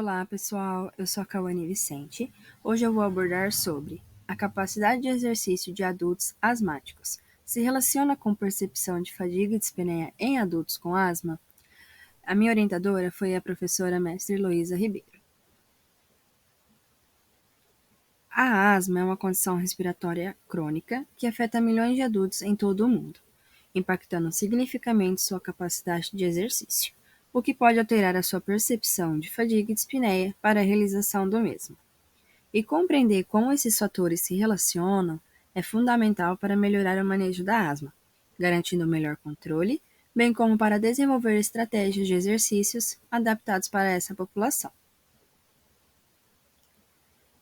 Olá, pessoal. Eu sou a Cauane Vicente. Hoje eu vou abordar sobre a capacidade de exercício de adultos asmáticos. Se relaciona com percepção de fadiga e dispneia em adultos com asma? A minha orientadora foi a professora mestre Heloísa Ribeiro. A asma é uma condição respiratória crônica que afeta milhões de adultos em todo o mundo, impactando significativamente sua capacidade de exercício, o que pode alterar a sua percepção de fadiga e dispneia para a realização do mesmo. E compreender como esses fatores se relacionam é fundamental para melhorar o manejo da asma, garantindo melhor controle, bem como para desenvolver estratégias de exercícios adaptados para essa população.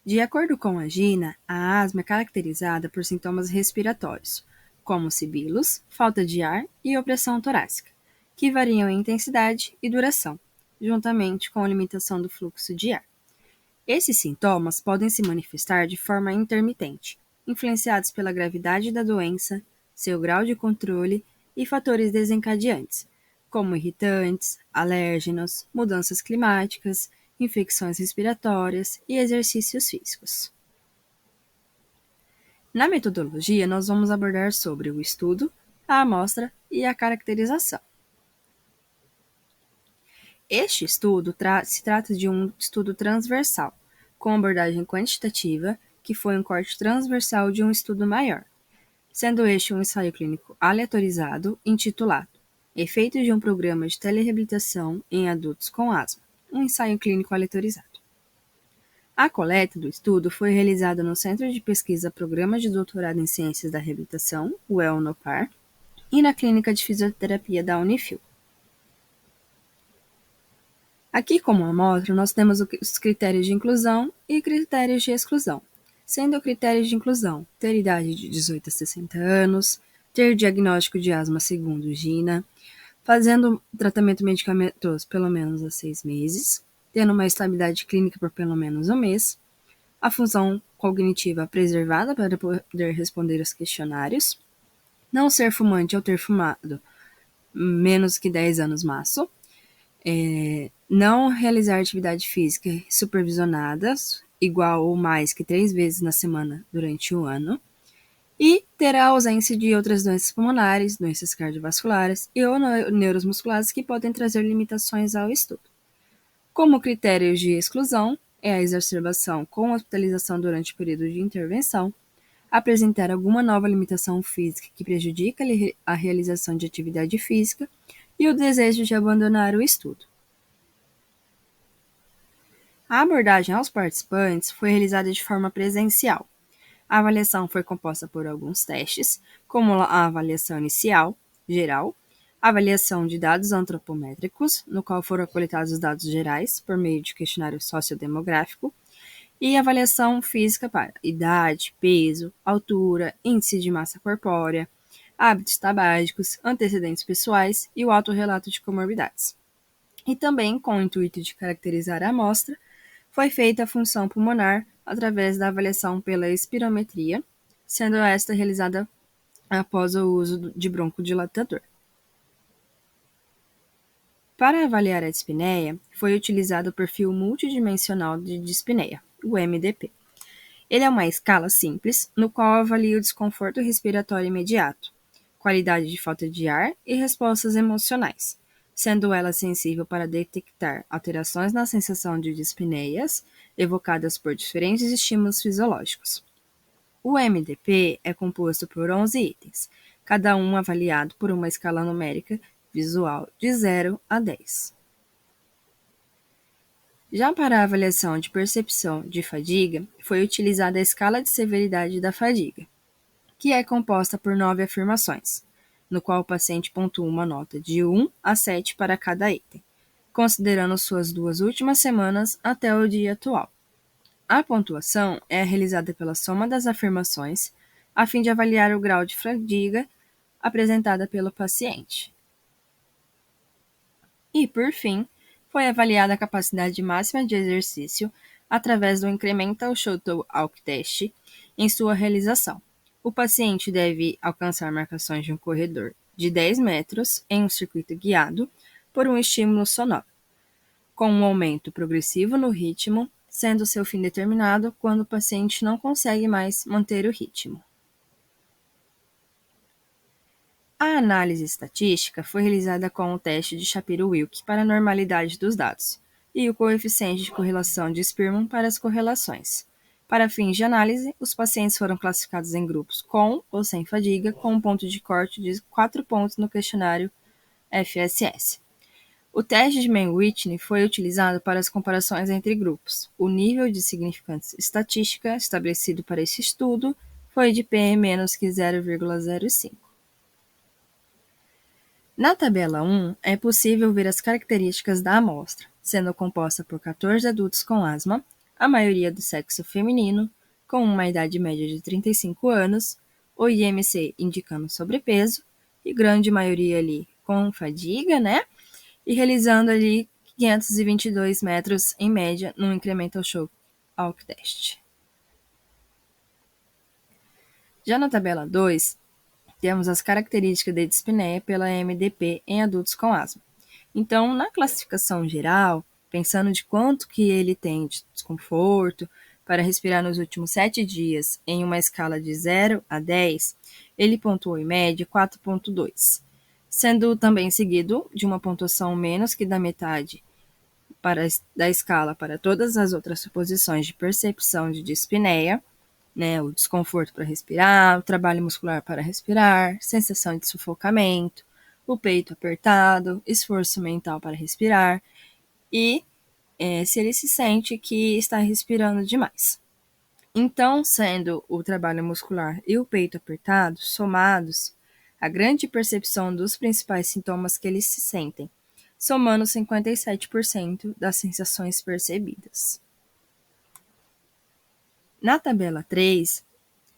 De acordo com a GINA, a asma é caracterizada por sintomas respiratórios, como sibilos, falta de ar e opressão torácica, que variam em intensidade e duração, juntamente com a limitação do fluxo de ar. Esses sintomas podem se manifestar de forma intermitente, influenciados pela gravidade da doença, seu grau de controle e fatores desencadeantes, como irritantes, alérgenos, mudanças climáticas, infecções respiratórias e exercícios físicos. Na metodologia, nós vamos abordar sobre o estudo, a amostra e a caracterização. Este estudo se trata de um estudo transversal, com abordagem quantitativa, que foi um corte transversal de um estudo maior, sendo este um ensaio clínico aleatorizado intitulado Efeitos de um programa de telereabilitação em adultos com asma, um ensaio clínico aleatorizado. A coleta do estudo foi realizada no Centro de Pesquisa Programa de Doutorado em Ciências da Reabilitação, o ELNOPAR, e na Clínica de Fisioterapia da Unifil. Aqui, como amostra, nós temos os critérios de inclusão e critérios de exclusão, sendo critérios de inclusão ter idade de 18 a 60 anos, ter diagnóstico de asma segundo GINA, fazendo tratamento medicamentoso pelo menos há 6 meses, tendo uma estabilidade clínica por pelo menos um mês, a função cognitiva preservada para poder responder aos questionários, não ser fumante ou ter fumado menos que 10 anos maço, não realizar atividade física supervisionadas, igual ou mais que 3 vezes na semana durante o ano, e ter a ausência de outras doenças pulmonares, doenças cardiovasculares e ou neuromusculares que podem trazer limitações ao estudo. Como critérios de exclusão, é a exacerbação com hospitalização durante o período de intervenção, apresentar alguma nova limitação física que prejudica a realização de atividade física e o desejo de abandonar o estudo. A abordagem aos participantes foi realizada de forma presencial. A avaliação foi composta por alguns testes, como a avaliação inicial, geral, a avaliação de dados antropométricos, no qual foram coletados os dados gerais por meio de questionário sociodemográfico, e avaliação física para idade, peso, altura, índice de massa corpórea, hábitos tabágicos, antecedentes pessoais e o autorrelato de comorbidades. E também, com o intuito de caracterizar a amostra, foi feita a função pulmonar através da avaliação pela espirometria, sendo esta realizada após o uso de broncodilatador. Para avaliar a dispneia, foi utilizado o perfil multidimensional de dispneia, o MDP. Ele é uma escala simples, no qual avalia o desconforto respiratório imediato, qualidade de falta de ar e respostas emocionais, sendo ela sensível para detectar alterações na sensação de dispneias evocadas por diferentes estímulos fisiológicos. O MDP é composto por 11 itens, cada um avaliado por uma escala numérica visual de 0 a 10. Já para a avaliação de percepção de fadiga, foi utilizada a escala de severidade da fadiga, que é composta por 9 afirmações, no qual o paciente pontua uma nota de 1 a 7 para cada item, considerando suas 2 últimas semanas até o dia atual. A pontuação é realizada pela soma das afirmações, a fim de avaliar o grau de fadiga apresentada pelo paciente. E, por fim, foi avaliada a capacidade máxima de exercício através do Incremental Shuttle Walk Test em sua realização. O paciente deve alcançar marcações de um corredor de 10 metros em um circuito guiado por um estímulo sonoro. com um aumento progressivo no ritmo, sendo seu fim determinado quando o paciente não consegue mais manter o ritmo. A análise estatística foi realizada com o teste de Shapiro-Wilk para a normalidade dos dados e o coeficiente de correlação de Spearman para as correlações. Para fins de análise, os pacientes foram classificados em grupos com ou sem fadiga, com um ponto de corte de 4 pontos no questionário FSS. O teste de Mann-Whitney foi utilizado para as comparações entre grupos. O nível de significância estatística estabelecido para esse estudo foi de P menos que 0,05. Na tabela 1, é possível ver as características da amostra, sendo composta por 14 adultos com asma, a maioria do sexo feminino, com uma idade média de 35 anos, o IMC indicando sobrepeso, e grande maioria ali com fadiga, né? E realizando ali 522 metros em média no Incremental Shock Walk Test. Já na tabela 2, temos as características de dispneia pela MDP em adultos com asma. Então, na classificação geral, pensando de quanto que ele tem de desconforto para respirar nos últimos 7 dias em uma escala de 0 a 10, ele pontuou em média 4,2, sendo também seguido de uma pontuação menos que da metade da escala para todas as outras suposições de percepção de dispneia, né, o desconforto para respirar, o trabalho muscular para respirar, sensação de sufocamento, o peito apertado, esforço mental para respirar e se ele se sente que está respirando demais. Então, sendo o trabalho muscular e o peito apertado somados, a grande percepção dos principais sintomas que eles se sentem, somando 57% das sensações percebidas. Na tabela 3,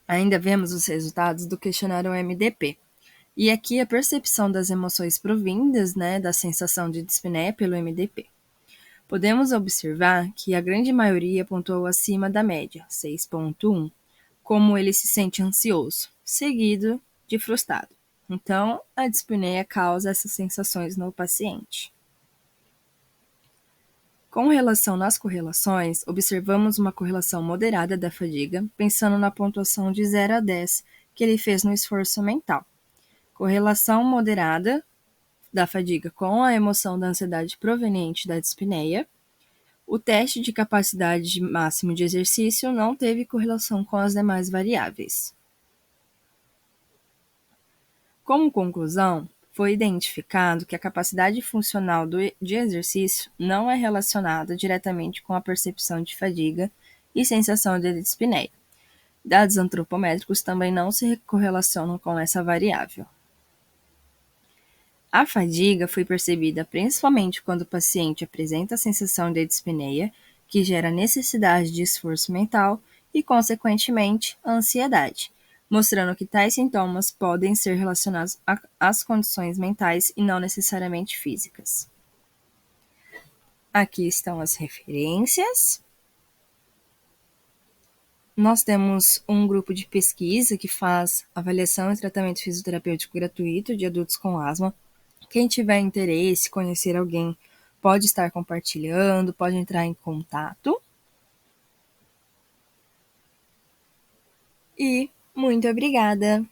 ainda vemos os resultados do questionário MDP. E aqui a percepção das emoções provindas, né, da sensação de dispneia pelo MDP. Podemos observar que a grande maioria pontuou acima da média, 6,1, como ele se sente ansioso, seguido de frustrado. Então, a dispneia causa essas sensações no paciente. Com relação nas correlações, observamos uma correlação moderada da fadiga, pensando na pontuação de 0 a 10 que ele fez no esforço mental. Correlação moderada da fadiga com a emoção da ansiedade proveniente da dispneia. O teste de capacidade máximo de exercício não teve correlação com as demais variáveis. Como conclusão, foi identificado que a capacidade funcional de exercício não é relacionada diretamente com a percepção de fadiga e sensação de dispneia. Dados antropométricos também não se correlacionam com essa variável. A fadiga foi percebida principalmente quando o paciente apresenta a sensação de dispneia, que gera necessidade de esforço mental e, consequentemente, ansiedade, mostrando que tais sintomas podem ser relacionados às condições mentais e não necessariamente físicas. Aqui estão as referências. Nós temos um grupo de pesquisa que faz avaliação e tratamento fisioterapêutico gratuito de adultos com asma. Quem tiver interesse, conhecer alguém, pode estar compartilhando, pode entrar em contato. E muito obrigada!